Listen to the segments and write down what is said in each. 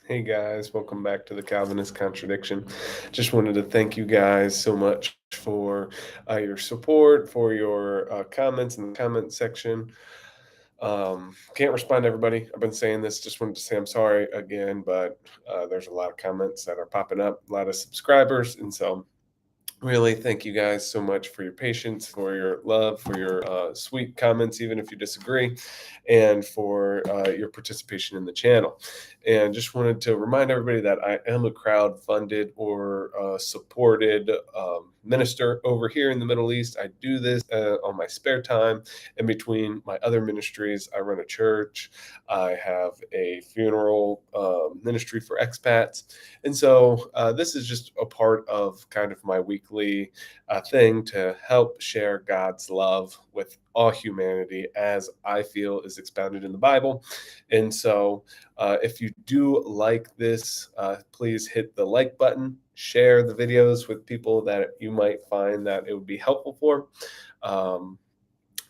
Hey guys, welcome back to the Calvinist Contradiction. Just wanted to thank you guys so much for your support, for your comments in the comment section. Can't respond to everybody. I've been saying this. Just wanted to say I'm sorry again, but there's a lot of comments that are popping up, a lot of subscribers, and so really thank you guys so much for your patience, for your love, for your sweet comments, even if you disagree, and for your participation in the channel. And just wanted to remind everybody that I am a crowd funded or supported minister over here in the Middle East. I do this on my spare time in between my other ministries. I run a church, I have a funeral ministry for expats. And so this is just a part of kind of my weekly thing to help share God's love with all humanity as I feel is expounded in the Bible. And so if you do like this, please hit the like button, share the videos with people that you might find that it would be helpful for. Um,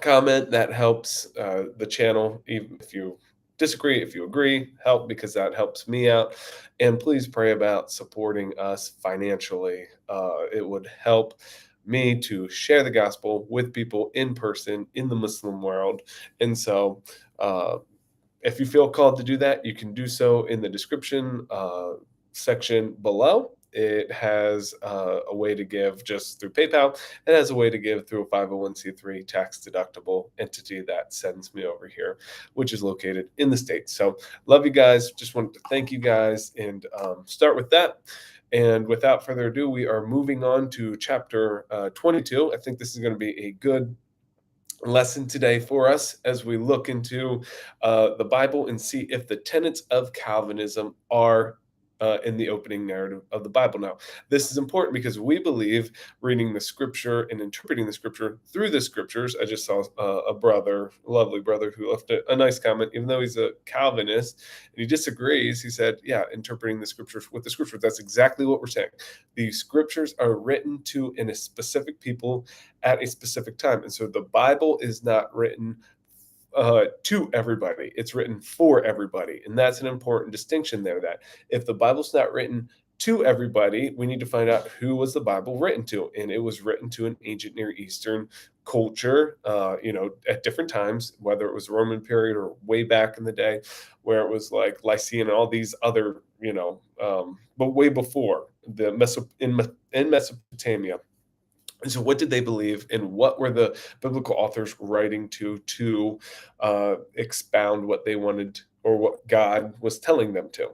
Comment that helps the channel, even if you disagree, if you agree, help, because that helps me out. And please pray about supporting us financially. It would help me to share the gospel with people in person in the Muslim world. And so uh, if you feel called to do that, you can do so in the description section below. It has a way to give just through PayPal. It has a way to give through a 501c3 tax deductible entity that sends me over here, which is located in the States. So, love you guys. Just wanted to thank you guys and start with that. And without further ado, we are moving on to chapter 22. I think this is going to be a good lesson today for us as we look into the Bible and see if the tenets of Calvinism are in the opening narrative of the Bible. Now, this is important because we believe reading the scripture and interpreting the scripture through the scriptures. I just saw a brother, a lovely brother, who left a nice comment, even though he's a Calvinist and he disagrees. He said, yeah, interpreting the scriptures with the scriptures. That's exactly what we're saying. The scriptures are written to in a specific people at a specific time. And so the Bible is not written to everybody, it's written for everybody. And that's an important distinction there, that if the Bible's not written to everybody, we need to find out who was the Bible written to. And it was written to an ancient Near Eastern culture, at different times, whether it was Roman period or way back in the day, where it was like Lycian and all these other, but way before in Mesopotamia. And so, what did they believe, and what were the biblical authors writing to expound what they wanted or what God was telling them to?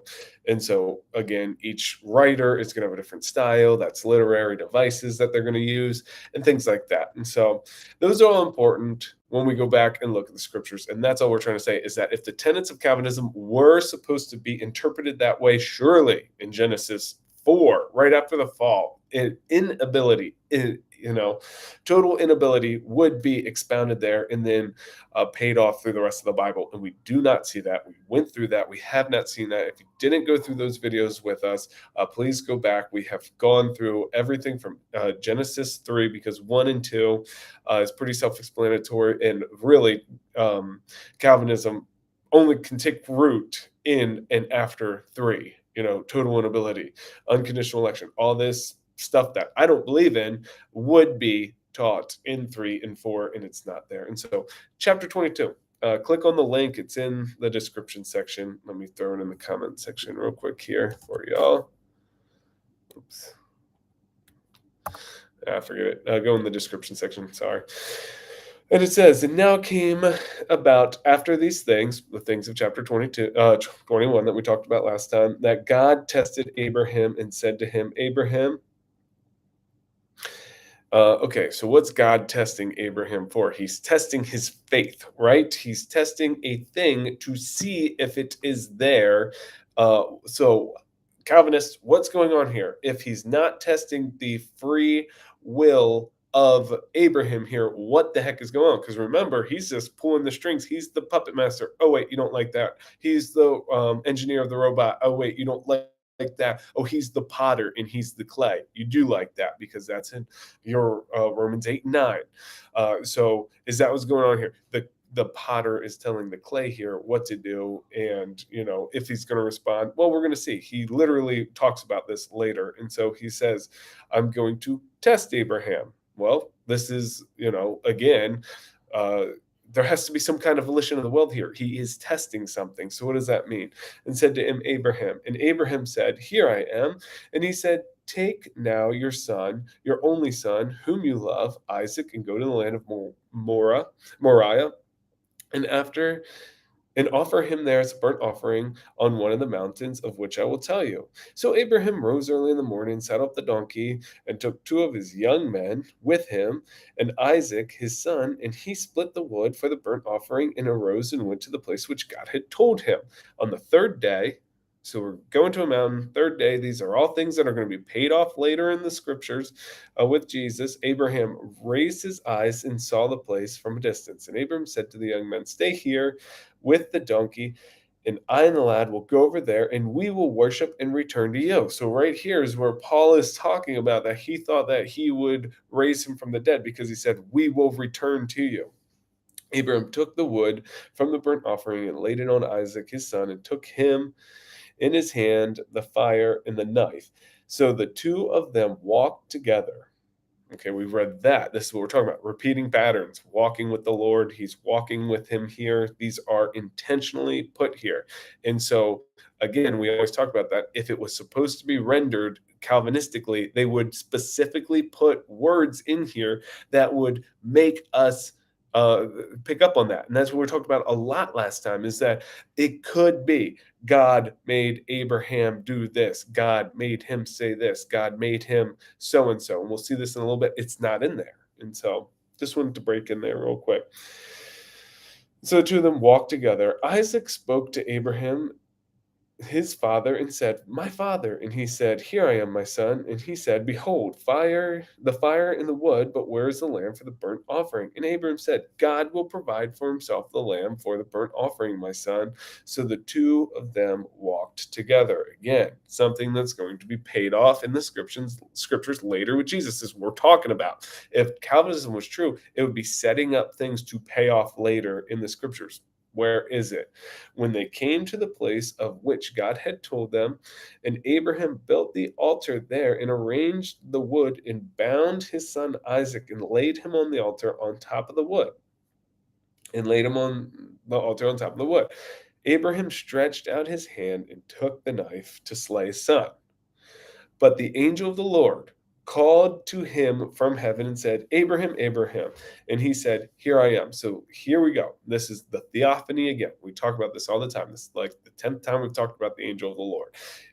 And so, again, each writer is going to have a different style. That's literary devices that they're going to use, and things like that. And so, those are all important when we go back and look at the scriptures. And that's all we're trying to say, is that if the tenets of Calvinism were supposed to be interpreted that way, surely in Genesis 4, right after the fall, total inability would be expounded there and then paid off through the rest of the Bible. And we do not see that. We went through that. We have not seen that. If you didn't go through those videos with us, please go back. We have gone through everything from Genesis 3, because 1 and 2 is pretty self-explanatory, and really Calvinism only can take root in and after 3. Total inability, unconditional election, all this stuff that I don't believe in would be taught in 3 and 4, and it's not there. And so, chapter 22, click on the link. It's in the description section. Let me throw it in the comment section real quick here for y'all. Oops. Forget it. Go in the description section. Sorry. And it says, and now came about after these things, the things of chapter 21 that we talked about last time, that God tested Abraham and said to him, Abraham. Okay, so what's God testing Abraham for? He's testing his faith, right? He's testing a thing to see if it is there. So, Calvinist, what's going on here? If he's not testing the free will of Abraham here, what the heck is going on? Because remember, he's just pulling the strings. He's the puppet master. Oh, wait, you don't like that. He's the engineer of the robot. Oh, wait, you don't like that. Oh, he's the potter and he's the clay. You do like that because that's in your Romans 8 and 9. So is that what's going on here? The the potter is telling the clay here what to do, and if he's going to respond, well, we're going to see. He literally talks about this later, and so he says, I'm going to test Abraham. Well, this is, again, uh there has to be some kind of volition of the will here. He is testing something. So what does that mean? And said to him, Abraham. And Abraham said, Here I am. And he said, Take now your son, your only son, whom you love, Isaac, and go to the land of Moriah, and after and offer him there as a burnt offering on one of the mountains of which I will tell you. So Abraham rose early in the morning, saddled the donkey, and took two of his young men with him, and Isaac his son, and he split the wood for the burnt offering, and arose and went to the place which God had told him. On the third day, so we're going to a mountain, third day. These are all things that are going to be paid off later in the scriptures with Jesus. Abraham raised his eyes and saw the place from a distance. And Abraham said to the young men, Stay here with the donkey, and I and the lad will go over there, and we will worship and return to you. So right here is where Paul is talking about that he thought that he would raise him from the dead, because he said, We will return to you. Abraham took the wood from the burnt offering and laid it on Isaac his son, and took him in his hand the fire and the knife. So the two of them walked together. Okay, we've read that. This is what we're talking about. Repeating patterns, walking with the Lord. He's walking with him here. These are intentionally put here. And so, again, we always talk about that. If it was supposed to be rendered Calvinistically, they would specifically put words in here that would make us pick up on that. And that's what we talked about a lot last time, is that it could be God made Abraham do this. God made him say this. God made him so and so. And we'll see this in a little bit. It's not in there. And so just wanted to break in there real quick. So the two of them walked together. Isaac spoke to Abraham, his father, and said, My father. And he said, Here I am, my son. And he said, Behold, the fire and the wood, but where is the lamb for the burnt offering? And Abraham said, God will provide for himself the lamb for the burnt offering, my son. So the two of them walked together. Again, something that's going to be paid off in the scriptures later with Jesus, is we're talking about. If Calvinism was true, it would be setting up things to pay off later in the scriptures. Where is it? When they came to the place of which God had told them, and Abraham built the altar there, and arranged the wood, and bound his son Isaac, and laid him on the altar on top of the wood. And laid him on the altar on top of the wood. Abraham stretched out his hand and took the knife to slay his son. But the angel of the Lord called to him from heaven and said, Abraham, Abraham. And he said, Here I am. So here we go. This is the theophany again. We talk about this all the time. This is like the 10th time we've talked about the angel of the Lord.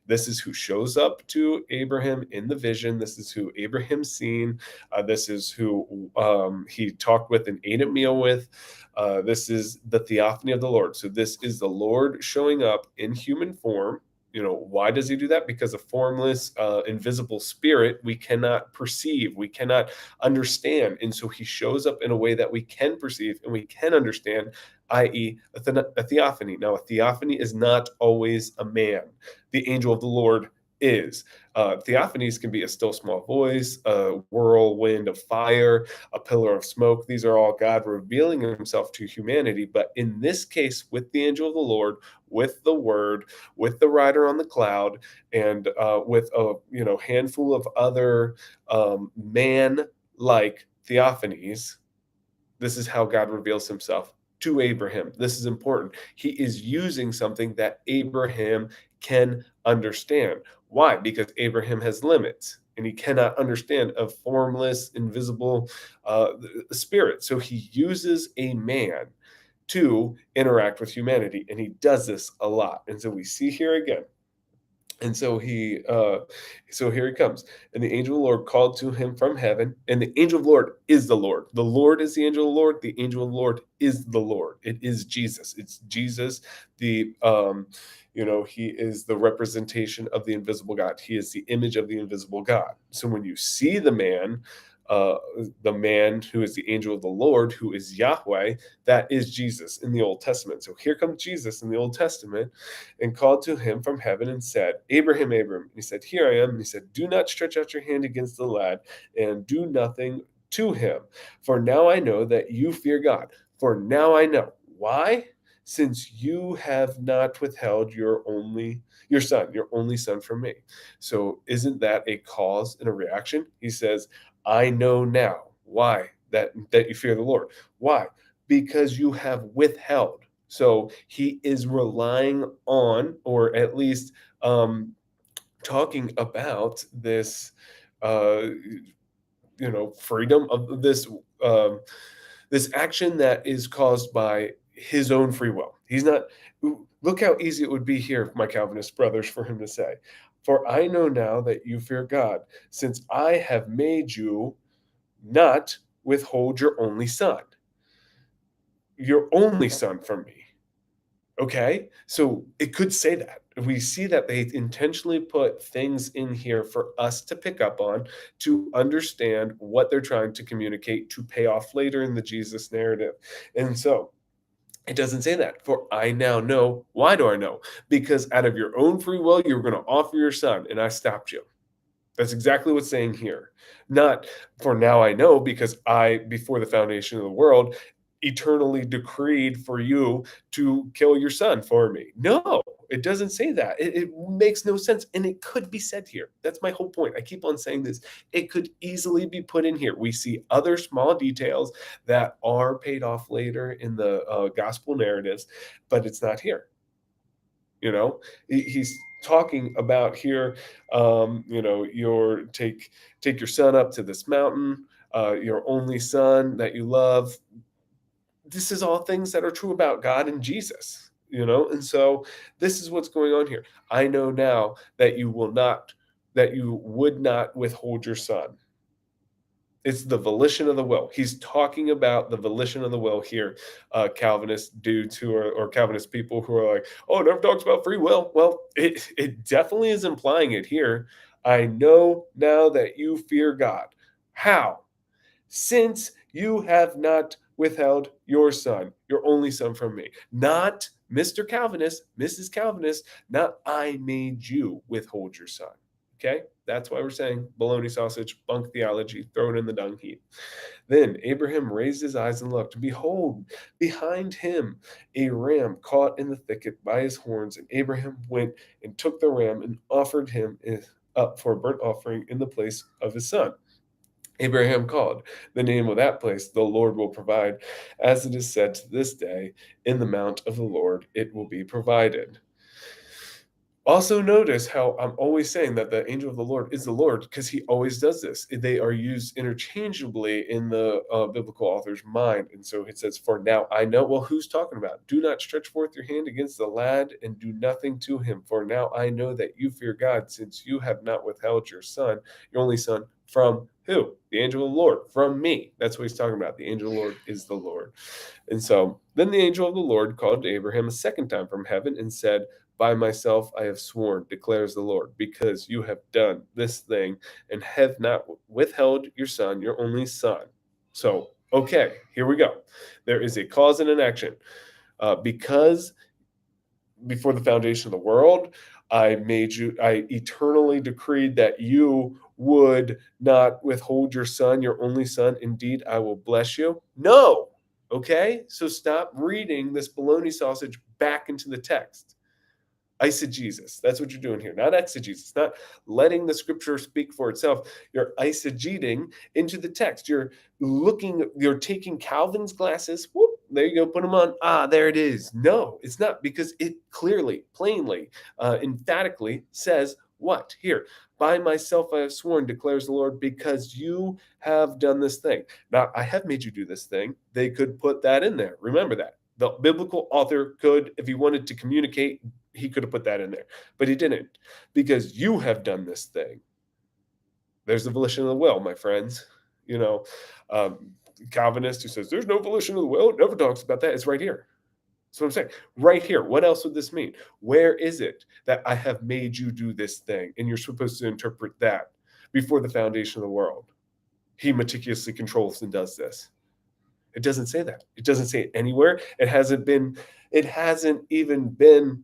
This is who shows up to Abraham in the vision. This is who Abraham's seen. This is who he talked with and ate a meal with. This is the theophany of the Lord. So this is the Lord showing up in human form. Why does he do that? Because a formless, invisible spirit we cannot perceive, we cannot understand. And so he shows up in a way that we can perceive and we can understand, i.e., a theophany. Now, a theophany is not always a man. The angel of the Lord is. Theophanies can be a still small voice, a whirlwind of fire, a pillar of smoke. These are all God revealing himself to humanity. But in this case, with the angel of the Lord, with the word, with the rider on the cloud, and with a handful of other man-like theophanies, this is how God reveals himself to Abraham. This is important. He is using something that Abraham can understand. Why? Because Abraham has limits and he cannot understand a formless, invisible spirit. So he uses a man to interact with humanity, and he does this a lot. And so we see here again. And so so here he comes. And the angel of the Lord called to him from heaven. And the angel of the Lord is the Lord. The Lord is the angel of the Lord. The angel of the Lord is the Lord. It is Jesus. It's Jesus. He is the representation of the invisible God. He is the image of the invisible God. So when you see uh, the man who is the angel of the Lord, who is Yahweh, that is Jesus in the Old Testament. So here comes Jesus in the Old Testament, and called to him from heaven and said, Abraham, Abraham. And he said, Here I am. And he said, Do not stretch out your hand against the lad, and do nothing to him. For now I know that you fear God. For now I know. Why? Since you have not withheld your son, your only son from me. So isn't that a cause and a reaction? He says, I know now. Why? That you fear the Lord. Why? Because you have withheld. So he is relying on, or at least talking about this uh freedom of um this action that is caused by his own free will. He's not Look how easy it would be here, my Calvinist brothers, for him to say, for I know now that you fear God, since I have made you not withhold your only son from me. Okay, so it could say that. We see that they intentionally put things in here for us to pick up on, to understand what they're trying to communicate, to pay off later in the Jesus narrative. And so it doesn't say that. For I now know. Why do I know? Because out of your own free will, you were going to offer your son, and I stopped you. That's exactly what's saying here. Not for now I know, because I, before the foundation of the world, eternally decreed for you to kill your son for me. No, it doesn't say that. It makes no sense. And it could be said here. That's my whole point. I keep on saying this. It could easily be put in here. We see other small details that are paid off later in the gospel narratives, but it's not here. He's talking about here, your take your son up to this mountain, your only son that you love. This is all things that are true about God and Jesus, and so this is what's going on here. I know now that you would not withhold your son. It's the volition of the will. He's talking about the volition of the will here, Calvinist dudes or Calvinist people who are like, oh, it never talks about free will. Well, it definitely is implying it here. I know now that you fear God. How? Since you have not withheld your son, your only son from me. Not Mr. Calvinist, Mrs. Calvinist, not I made you withhold your son. Okay? That's why we're saying bologna sausage, bunk theology, throw it in the dung heap. Then Abraham raised his eyes and looked. Behold, behind him a ram caught in the thicket by his horns. And Abraham went and took the ram and offered him up for a burnt offering in the place of his son. Abraham called the name of that place, the Lord will provide. As it is said to this day, in the mount of the Lord it will be provided. Also, notice how I'm always saying that the angel of the Lord is the Lord, because he always does this. They are used interchangeably in the biblical author's mind. And so it says, for now I know. Well, who's talking about? Do not stretch forth your hand against the lad and do nothing to him. For now I know that you fear God, since you have not withheld your son, your only son, from who? The angel of the Lord, from me. That's what he's talking about. The angel of the Lord is the Lord. And so then the angel of the Lord called to Abraham a second time from heaven and said, by myself I have sworn, declares the Lord, because you have done this thing and have not withheld your son, your only son. So, okay, here we go. There is a cause and an action. Because before the foundation of the world, I eternally decreed that you would not withhold your son, your only son. Indeed, I will bless you. No. Okay. So stop reading this bologna sausage back into the text. Eisegesis. That's what you're doing here, not exegesis, not letting the scripture speak for itself. You're eisegeting into the text. You're taking Calvin's glasses. Whoop, there you go. Put them on. Ah, there it is. No, it's not, because it clearly, plainly, emphatically says what? Here, by myself I have sworn, declares the Lord, because you have done this thing. Now, I have made you do this thing. They could put that in there. Remember that. The biblical author could, if he wanted to communicate, he could have put that in there, but he didn't, because you have done this thing. There's the volition of the will, my friends. You know, Calvinist who says there's no volition of the will, never talks about that. It's right here. That's what I'm saying. Right here. What else would this mean? Where is it that I have made you do this thing? And you're supposed to interpret that before the foundation of the world. He meticulously controls and does this. It doesn't say that. It doesn't say it anywhere. It hasn't even been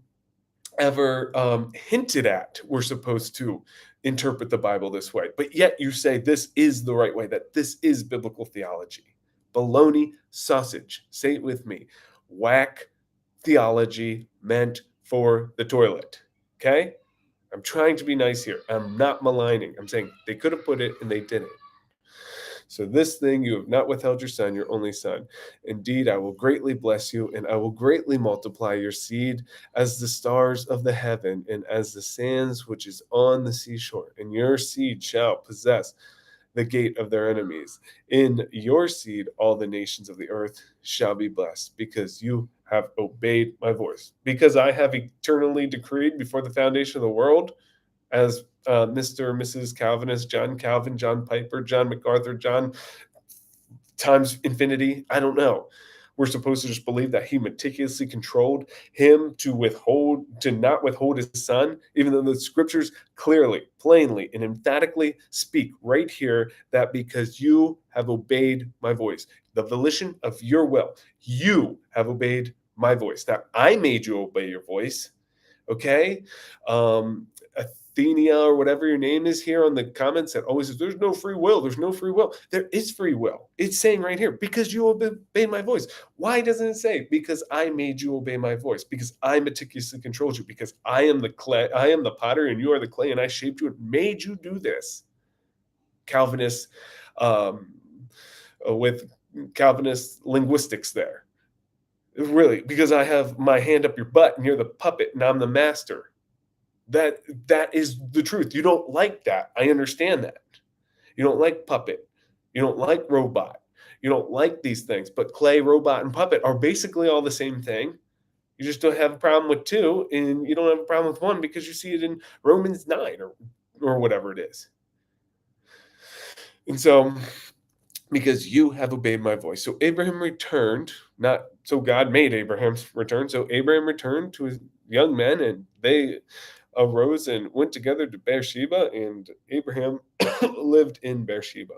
ever hinted at. We're supposed to interpret the Bible this way, but yet you say this is the right way, that this is biblical theology. Bologna sausage. Say it with me. Whack theology meant for the toilet. Okay? I'm trying to be nice here. I'm not maligning. I'm saying they could have put it and they didn't. So this thing you have not withheld your son, your only son. Indeed, I will greatly bless you, and I will greatly multiply your seed as the stars of the heaven, and as the sands which is on the seashore. And your seed shall possess the gate of their enemies. In your seed, all the nations of the earth shall be blessed, because you have obeyed my voice. Because I have eternally decreed before the foundation of the world, as Mr. and Mrs. Calvinist, John Calvin, John Piper, John MacArthur, John times infinity. I don't know. We're supposed to just believe that he meticulously controlled him to not withhold his son, even though the scriptures clearly, plainly, and emphatically speak right here that because you have obeyed my voice, the volition of your will, you have obeyed my voice. That I made you obey your voice. Okay. Athenia or whatever your name is here on the comments that always says there's no free will, there's no free will. There is free will. It's saying right here, because you obey my voice. Why doesn't it say because I made you obey my voice? Because I meticulously controlled you, because I am the clay, I am the potter and you are the clay, and I shaped you and made you do this. Calvinist um, with Calvinist linguistics there. Really, because I have my hand up your butt and you're the puppet and I'm the master. That is the truth. You don't like that. I understand that. You don't like puppet. You don't like robot. You don't like these things. But clay, robot, and puppet are basically all the same thing. You just don't have a problem with two, and you don't have a problem with one because you see it in Romans 9 or whatever it is. And so, because you have obeyed my voice. So Abraham returned, not so God made Abraham's return. So Abraham returned to his young men, and they arose and went together to Beersheba, and Abraham lived in Beersheba.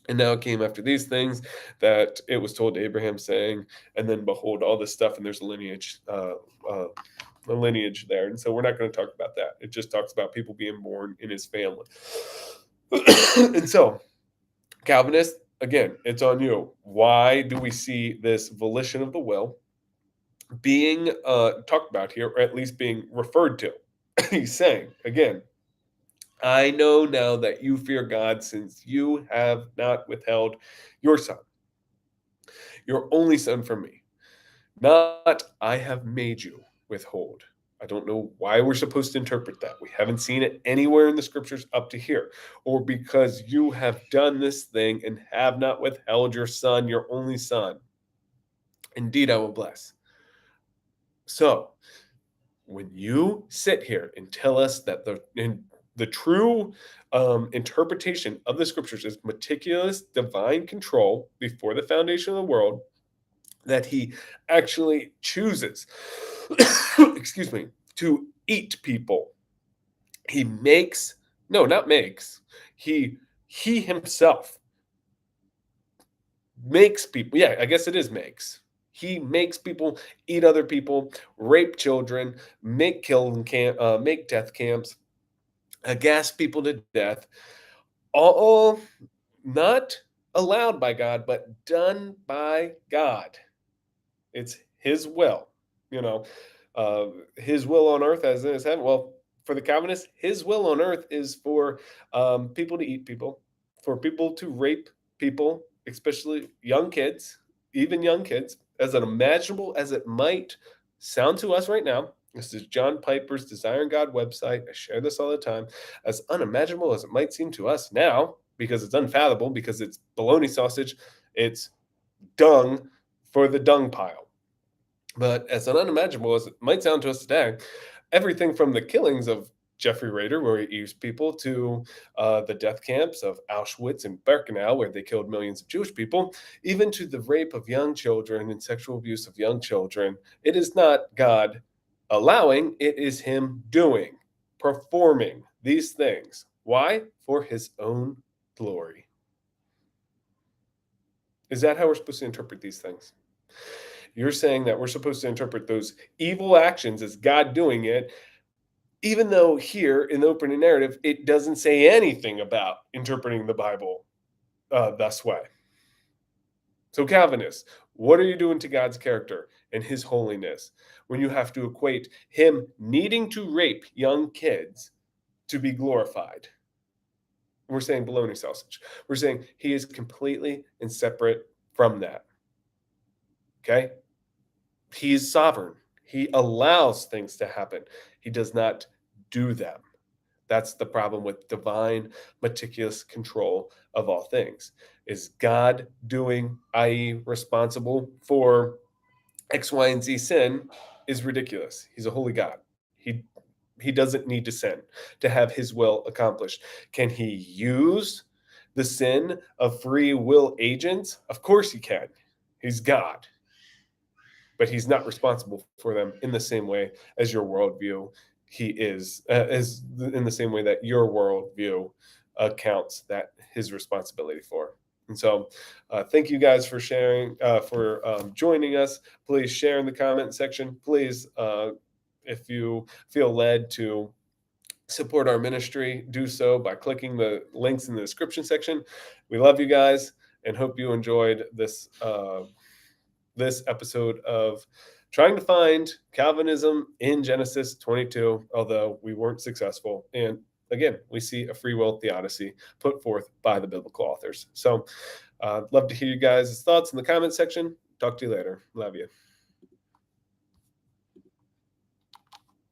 And now it came after these things that it was told to Abraham, saying, and then behold, all this stuff, and there's a lineage there. And so we're not going to talk about that. It just talks about people being born in his family. And so, Calvinist, again, it's on you. Why do we see this volition of the will being talked about here, or at least being referred to? He's saying, again, I know now that you fear God, since you have not withheld your son, your only son, from me. Not I have made you withhold. I don't know why we're supposed to interpret that. We haven't seen it anywhere in the scriptures up to here. Or because you have done this thing and have not withheld your son, your only son. Indeed, I will bless. So, when you sit here and tell us that the true interpretation of the scriptures is meticulous divine control before the foundation of the world, that he actually chooses, excuse me, to eat people. He makes, no, not makes, he himself makes people, yeah, I guess it is makes. He makes people eat other people, rape children, make make death camps, gas people to death, all not allowed by God, but done by God. It's his will, you know, his will on earth as in his heaven. Well, for the Calvinists, his will on earth is for people to eat people, for people to rape people, especially young kids, even young kids, as unimaginable as it might sound to us right now. This is John Piper's Desiring God website. I share this all the time. As unimaginable as it might seem to us now, because it's unfathomable, because it's bologna sausage, it's dung for the dung pile. But as unimaginable as it might sound to us today, everything from the killings of Jeffrey Rader, where he used people, to the death camps of Auschwitz and Birkenau, where they killed millions of Jewish people, even to the rape of young children and sexual abuse of young children, it is not God allowing, it is him doing, performing these things. Why? For his own glory. Is that how we're supposed to interpret these things? You're saying that we're supposed to interpret those evil actions as God doing it, even though here in the opening narrative, it doesn't say anything about interpreting the Bible thus way. So, Calvinists, what are you doing to God's character and his holiness when you have to equate him needing to rape young kids to be glorified? We're saying bologna sausage. We're saying he is completely and separate from that. Okay? He is sovereign. He allows things to happen. He does not do them. That's the problem with divine, meticulous control of all things. Is God doing, i.e., responsible for X, Y, and Z sin? Is ridiculous. He's a holy God. He he doesn't need to sin to have his will accomplished. Can he use the sin of free will agents? Of course he can. He's God, but he's not responsible for them in the same way as your worldview. He is, as in the same way that your worldview accounts that his responsibility for. And so, thank you guys for sharing, for joining us. Please share in the comment section. Please, if you feel led to support our ministry, do so by clicking the links in the description section. We love you guys and hope you enjoyed this episode of trying to find Calvinism in Genesis 22, although we weren't successful. And again, we see a free will theodicy put forth by the biblical authors. So, love to hear you guys' thoughts in the comment section. Talk to you later. Love you.